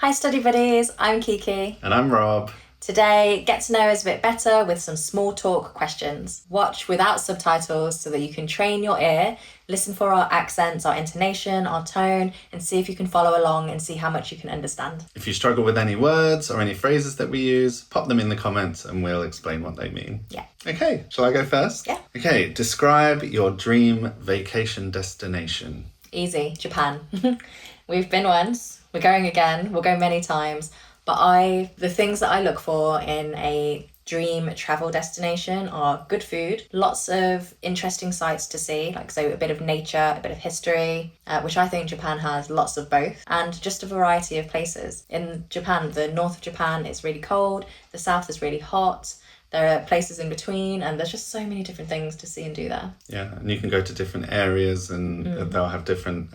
Hi study buddies, I'm Kiki. And I'm Rob. Today, get to know us a bit better with some small talk questions. Watch without subtitles so that you can train your ear, listen for our accents, our intonation, our tone, and see if you can follow along and see how much you can understand. If you struggle with any words or any phrases that we use, pop them in the comments and we'll explain what they mean. Yeah. Okay, shall I go first? Yeah. Okay, describe your dream vacation destination. Easy, Japan. We've been once, we're going again, we'll go many times. But the things that I look for in a dream travel destination are good food, lots of interesting sights to see, like so a bit of nature, a bit of history, which I think Japan has lots of both, and just a variety of places. In Japan, the north of Japan is really cold, the south is really hot. There are places in between, and there's just so many different things to see and do there. Yeah, and you can go to different areas and they'll have different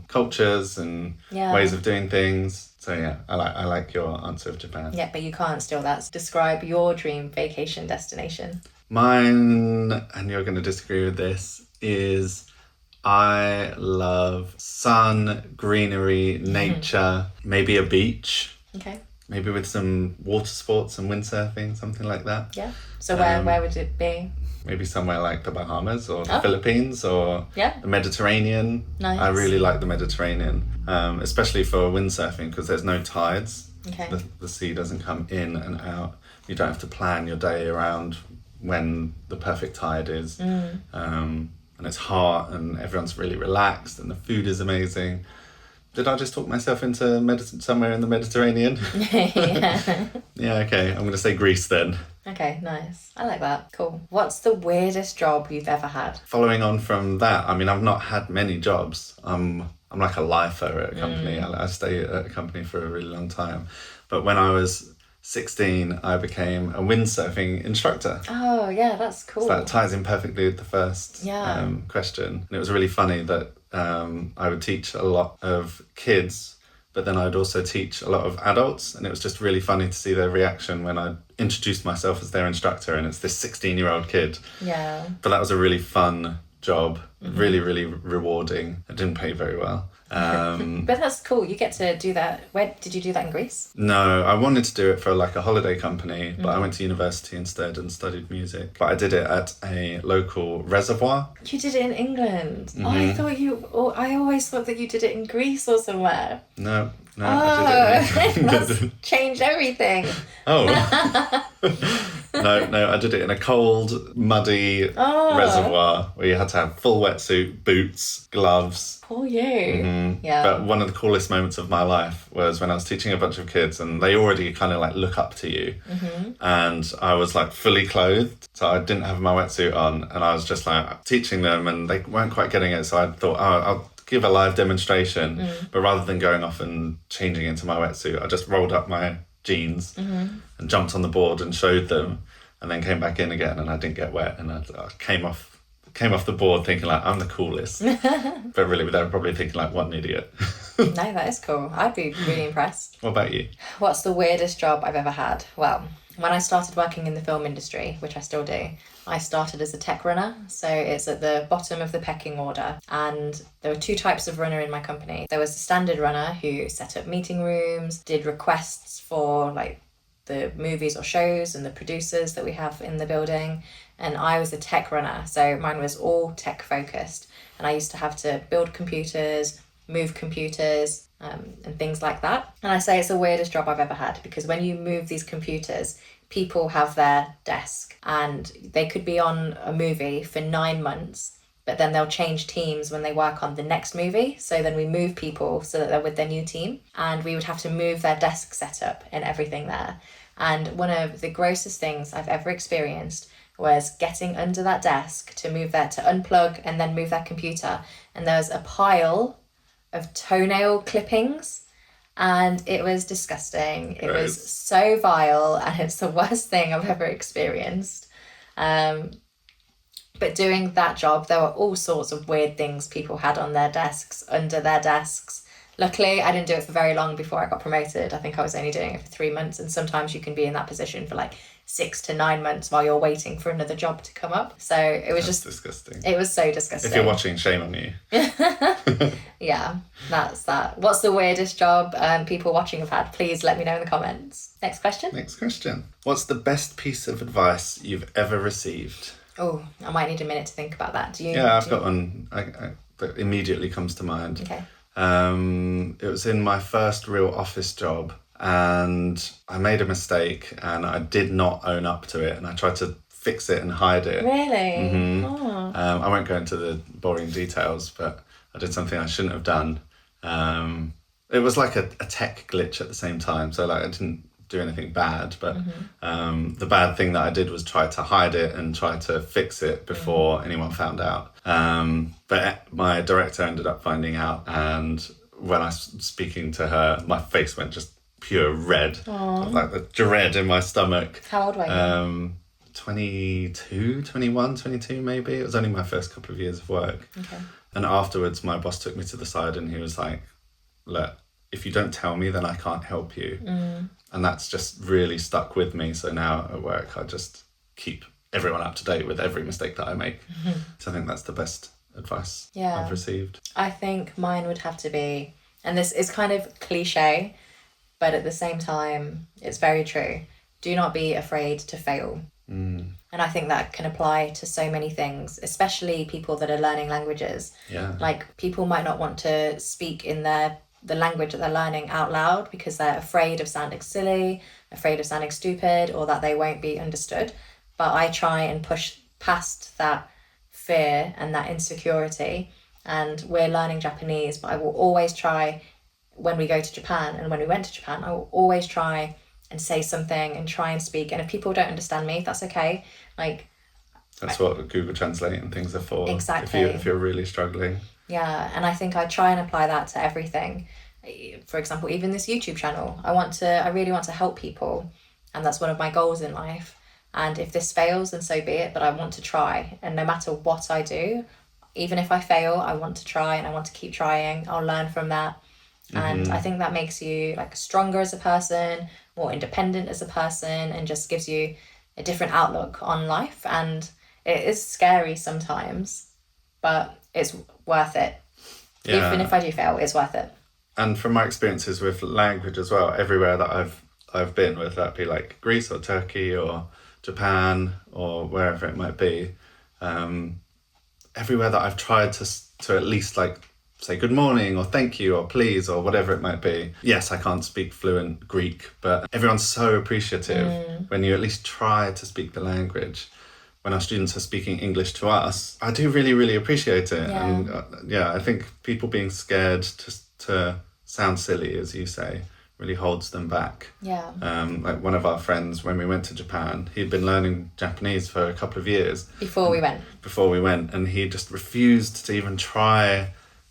cultures and ways of doing things. So yeah, I like your answer of Japan. Yeah, but you can't steal that. Describe your dream vacation destination. Mine, and you're going to disagree with this, is I love sun, greenery, nature, maybe a beach. Okay. Maybe with some water sports and windsurfing, something like that. Yeah. So where would it be? Maybe somewhere like the Bahamas or the Philippines or the Mediterranean. Nice. I really like the Mediterranean, especially for windsurfing because there's no tides. Okay. The sea doesn't come in and out. You don't have to plan your day around when the perfect tide is. And it's hot and everyone's really relaxed and the food is amazing. Did I just talk myself into somewhere in the Mediterranean? Yeah. Yeah, okay. I'm going to say Greece then. Okay, nice. I like that. Cool. What's the weirdest job you've ever had? Following on from that, I mean, I've not had many jobs. I'm like a lifer at a company. I stay at a company for a really long time. But when I was 16, I became a windsurfing instructor. Oh, yeah, that's cool. So that ties in perfectly with the first question. And it was really funny that I would teach a lot of kids, but then I'd also teach a lot of adults, and it was just really funny to see their reaction when I introduced myself as their instructor, and it's this 16-year-old kid. Yeah. But that was a really fun job, really, really rewarding. It didn't pay very well. But that's cool. You get to do that. Where did you do that in Greece? No, I wanted to do it for like a holiday company, but I went to university instead and studied music. But I did it at a local reservoir. You did it in England. I always thought that you did it in Greece or somewhere. No, I did it in That's changed everything. Oh. No, I did it in a cold, muddy reservoir where you had to have full wetsuit, boots, gloves. Poor you. Yeah. But one of the coolest moments of my life was when I was teaching a bunch of kids and they already kind of like look up to you. And I was like fully clothed. So I didn't have my wetsuit on and I was just like teaching them and they weren't quite getting it. So I thought, I'll give a live demonstration. But rather than going off and changing into my wetsuit, I just rolled up my jeans and jumped on the board and showed them and then came back in again and I didn't get wet and I came off the board thinking like I'm the coolest. But really they were probably thinking like what an idiot. No, that is cool. I'd be really impressed. What about you? What's the weirdest job I've ever had? Well, when I started working in the film industry, which I still do, I started as a tech runner. So it's at the bottom of the pecking order. And there were two types of runner in my company. There was the standard runner who set up meeting rooms, did requests for like the movies or shows and the producers that we have in the building. And I was a tech runner. So mine was all tech focused. And I used to have to build computers, move computers, and things like that. And I say it's the weirdest job I've ever had because when you move these computers, people have their desk and they could be on a movie for 9 months, but then they'll change teams when they work on the next movie. So then we move people so that they're with their new team and we would have to move their desk setup and everything there. And one of the grossest things I've ever experienced was getting under that desk to unplug and then move that computer. And there was a pile of toenail clippings and it was disgusting. It was so vile and it's the worst thing I've ever experienced. But doing that job, there were all sorts of weird things people had on their desks, under their desks, Luckily, I didn't do it for very long before I got promoted. I think I was only doing it for 3 months, and sometimes you can be in that position for like 6 to 9 months while you're waiting for another job to come up. So it was That's just disgusting. It was so disgusting. If you're watching, shame on you. Yeah, that's that. What's the weirdest job people watching have had? Please let me know in the comments. Next question. Next question. What's the best piece of advice you've ever received? Oh, I might need a minute to think about that. Do you? Yeah, I've got one that immediately comes to mind. Okay. It was in my first real office job, and I made a mistake, and I did not own up to it, and I tried to fix it and hide it. Really? Oh. I won't go into the boring details, but I did something I shouldn't have done. It was like a tech glitch at the same time, so like I didn't do anything bad, but the bad thing that I did was try to hide it and try to fix it before anyone found out. But my director ended up finding out, and when I was speaking to her, my face went just pure red. Like the dread in my stomach. How old were you? 22 maybe. It was only my first couple of years of work. Okay. And afterwards my boss took me to the side and he was like, look, if you don't tell me, then I can't help you. And that's just really stuck with me. So now at work, I just keep everyone up to date with every mistake that I make. So I think that's the best advice I've received. I think mine would have to be, and this is kind of cliche, but at the same time, it's very true. Do not be afraid to fail. And I think that can apply to so many things, especially people that are learning languages. Yeah. Like, people might not want to speak in the language that they're learning out loud because they're afraid of sounding silly, afraid of sounding stupid, or that they won't be understood. But I try and push past that fear and that insecurity. And we're learning Japanese, but I will always try, when we go to Japan and when we went to Japan, I will always try and say something and try and speak. And if people don't understand me, that's okay. Like, that's what Google Translate and things are for. Exactly. If you're really struggling. Yeah, and I think I try and apply that to everything. For example, even this YouTube channel, I really want to help people, and that's one of my goals in life. And if this fails, then so be it, but I want to try. And no matter what I do, even if I fail, I want to try and I want to keep trying. I'll learn from that. And I think that makes you like stronger as a person, more independent as a person, and just gives you a different outlook on life. And it is scary sometimes, but it's worth it. Yeah. Even if I do fail, it's worth it. And from my experiences with language as well, everywhere that I've been, whether that be like Greece or Turkey or Japan or wherever it might be, everywhere that I've tried to at least like say good morning or thank you or please or whatever it might be. Yes, I can't speak fluent Greek, but everyone's so appreciative when you at least try to speak the language. When our students are speaking English to us, I do really, really appreciate it. Yeah. And I think people being scared to sound silly, as you say, really holds them back. Yeah. Like one of our friends, when we went to Japan, he'd been learning Japanese for a couple of years. Before we went, and he just refused to even try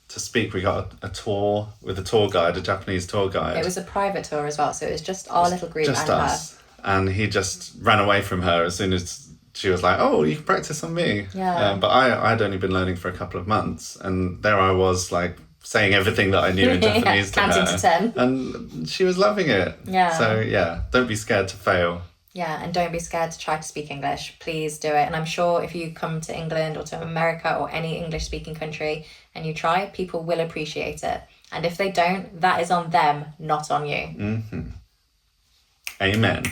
to speak. We got a tour with a tour guide, a Japanese tour guide. It was a private tour as well, so it was just our little group just and us. her. And he just ran away from her as soon as she was like, oh, you can practice on me. Yeah. But I'd only been learning for a couple of months, and there I was like saying everything that I knew in Japanese to her. Counting to 10. And she was loving it. Yeah. So don't be scared to fail. Yeah, and don't be scared to try to speak English. Please do it. And I'm sure if you come to England or to America or any English-speaking country and you try, people will appreciate it. And if they don't, that is on them, not on you. Mm-hmm. Amen.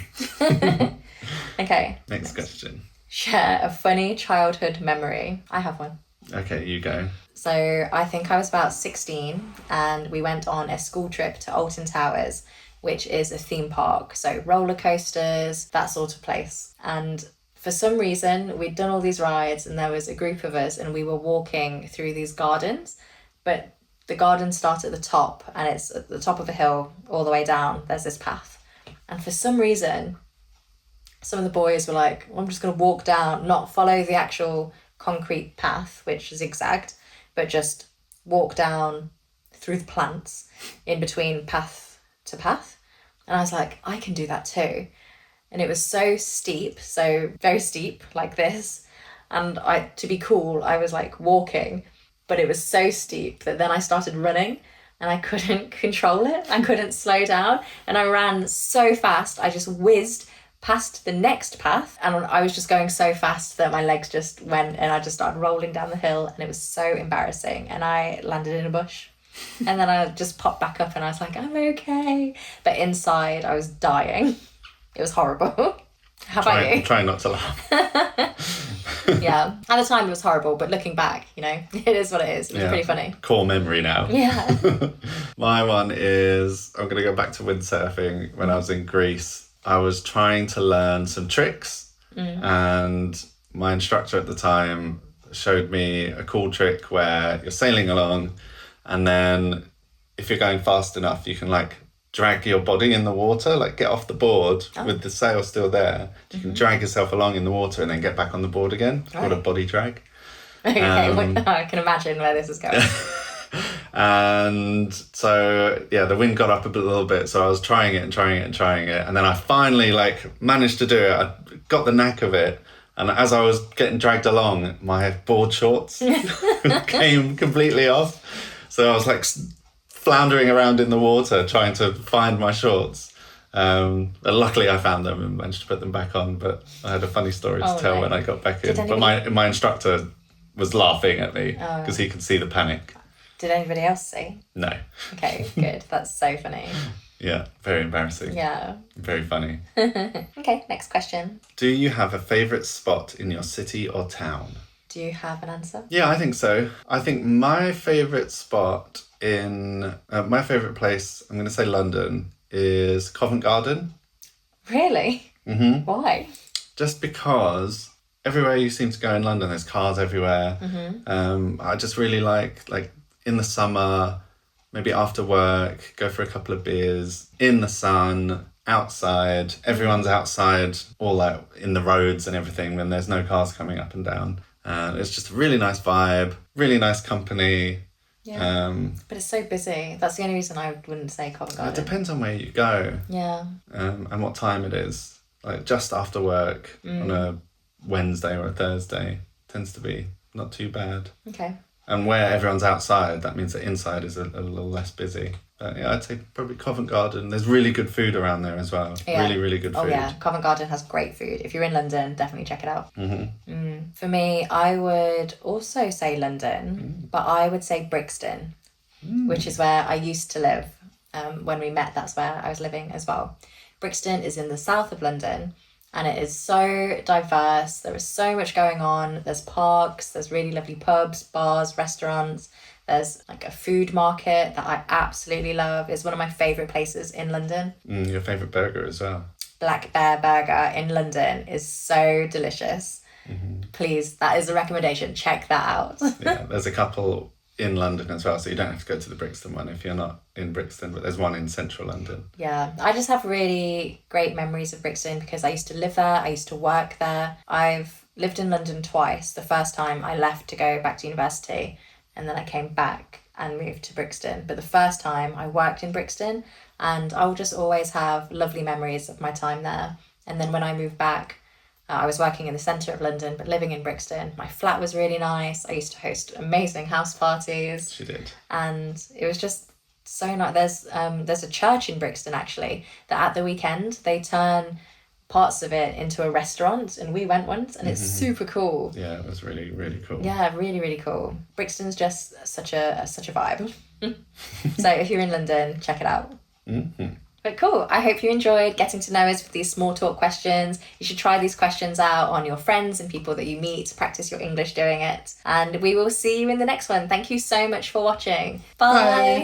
Okay. Next question. Share a funny childhood memory. I have one. Okay, you go. So I think I was about 16 and we went on a school trip to Alton Towers, which is a theme park. So roller coasters, that sort of place. And for some reason, we'd done all these rides and there was a group of us and we were walking through these gardens. But the gardens start at the top and it's at the top of a hill all the way down. There's this path. And for some reason, some of the boys were like, well, I'm just going to walk down, not follow the actual concrete path, which is zigzagged, but just walk down through the plants in between path to path. And I was like, I can do that too. And it was so steep, so very steep like this. And to be cool, I was like walking, but it was so steep that then I started running. and I couldn't control it. I couldn't slow down, and I ran so fast. I just whizzed past the next path, and I was just going so fast that my legs just went, and I just started rolling down the hill, and it was so embarrassing, and I landed in a bush. And then I just popped back up, and I was like, I'm okay. But inside, I was dying. It was horrible. How about you? Try not to laugh. Yeah. At the time, it was horrible, but looking back, it is what it is. It was pretty funny. Core memory now. Yeah. My one is, I'm going to go back to windsurfing. When I was in Greece, I was trying to learn some tricks, and my instructor at the time showed me a cool trick where you're sailing along, and then if you're going fast enough, you can drag your body in the water, get off the board with the sail still there. You can drag yourself along in the water and then get back on the board again. It's called a body drag. Okay, I can imagine where this is going. And so, the wind got up a little bit. So I was trying it. And then I finally managed to do it. I got the knack of it. And as I was getting dragged along, my board shorts came completely off. So I was floundering around in the water trying to find my shorts. But luckily I found them and managed to put them back on. But I had a funny story to tell when I got back in. But my instructor was laughing at me because he could see the panic. Did anybody else see? No. Okay, good. That's so funny. Yeah, very embarrassing. Yeah. Very funny. Okay, next question. Do you have a favourite spot in your city or town? Do you have an answer? Yeah, I think so. I think my favourite spot my favourite place, I'm going to say London, is Covent Garden. Really? Mm-hmm. Why? Just because everywhere you seem to go in London, there's cars everywhere. I just really like in the summer, maybe after work, go for a couple of beers, in the sun, outside. Everyone's outside, all in the roads and everything, when there's no cars coming up and down. It's just a really nice vibe, really nice company. Yeah. But it's so busy. That's the only reason I wouldn't say Covent Garden. It depends on where you go. Yeah. And what time it is. Just after work on a Wednesday or a Thursday tends to be not too bad. Okay. And where everyone's outside, that means that inside is a little less busy. But I'd say probably Covent Garden. There's really good food around there as well. Yeah. Really, really good food. Oh yeah, Covent Garden has great food. If you're in London, definitely check it out. Mm-hmm. For me, I would also say London, but I would say Brixton, which is where I used to live. When we met, that's where I was living as well. Brixton is in the south of London, and it is so diverse. There is so much going on. There's parks, there's really lovely pubs, bars, restaurants. There's a food market that I absolutely love. It's one of my favourite places in London. Your favourite burger as well. Black Bear Burger in London is so delicious. Please, that is a recommendation. Check that out. Yeah, there's a couple in London as well, so you don't have to go to the Brixton one if you're not in Brixton, but there's one in central London. Yeah, I just have really great memories of Brixton because I used to live there, I used to work there. I've lived in London twice. The first time I left to go back to university, and then I came back and moved to Brixton. But the first time I worked in Brixton, and I'll just always have lovely memories of my time there. And then when I moved back, I was working in the centre of London, but living in Brixton. My flat was really nice. I used to host amazing house parties. She did. And it was just so nice. There's a church in Brixton, actually, that at the weekend, they turn parts of it into a restaurant, and we went once, and it's super cool. Yeah, it was really, really cool. Yeah, really, really cool. Brixton's just such a vibe. So if you're in London, check it out. But cool, I hope you enjoyed getting to know us with these small talk questions. You should try these questions out on your friends and people that you meet, practice your English doing it. And we will see you in the next one. Thank you so much for watching. Bye. Bye.